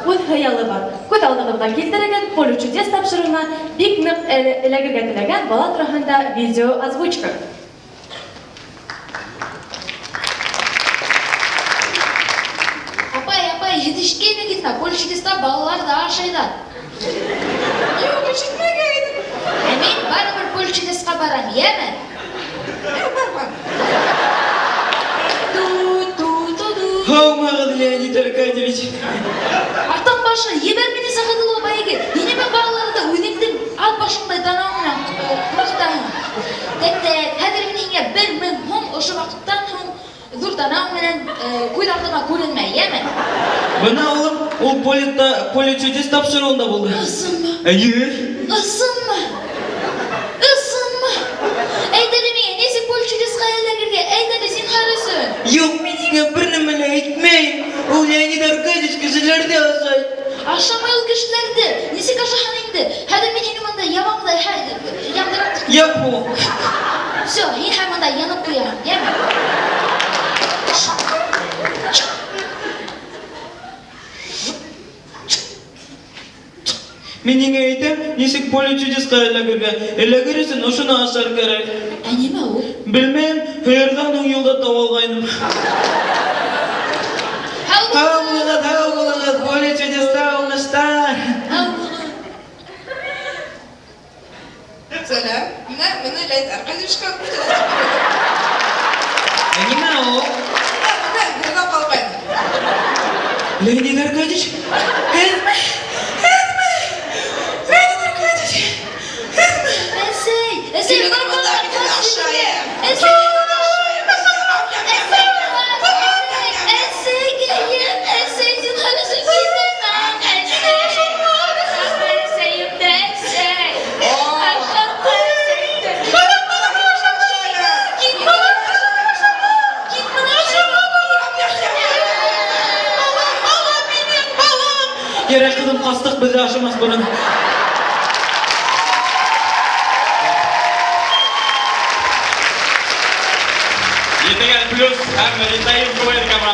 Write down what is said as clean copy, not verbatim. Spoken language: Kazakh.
Үз хыялы бар. Күз алдыгында килтереген поле чудес тапшыруына бик нык эләгергә теләгән бала тураһында видео озвучка. Апай, yetişkin gitme. Polе чудеста балалар да ашайдар. Yok, işitmegen. Мен барыбер поле чудесқа барам, яме? Бар. Хаумағыз, Леонид Аркадьевич. Артан башы, ебер мені сақыдылы байығы. Енемен балаларды өнеңден ал башындай данауынан құлақтайын. Тәттәк, хәдір меніңе 1000 һум ошы вақыттан һум зур данау менен көз алдыма көрінмей, яме? Бына улым, ол поле чудес тапшыруында болды. Ысынмы? Әйе. Ысынмы? Ысынмы? Әйдәлі мене, несі поле чудесқа әлдәгерге? Әйдәлі сен қарысын. Yok, меніңе бір нәмәлі әйтмейін. Ол Леонид Аркадьевич кішілерді асай. Ашамай ул кешеләрді, несі қашахан инді? Хәдір мен еніманда ямаңдай яндыраттық. Yapı. Все, ен хамында янып қояғым, яме? Меніңе әйтем, несік поле чудесқа әләгіресін, ұшына ашар керек. Әнеме ол? Білмейм, хайырдан оң yolda тавалғайным. Тау поле чудеста олныштар. Selam. Bana Leyla arkadaşım kutladı. Әнеме о? Bana burada kalmayın. Леонид Аркадьевич? Әсей, Seni burada gidin aşağıya. Gerek kızım kastık bizi aşamaz bunun. Yetegan plus ham Ritayim Kubayt komandasi.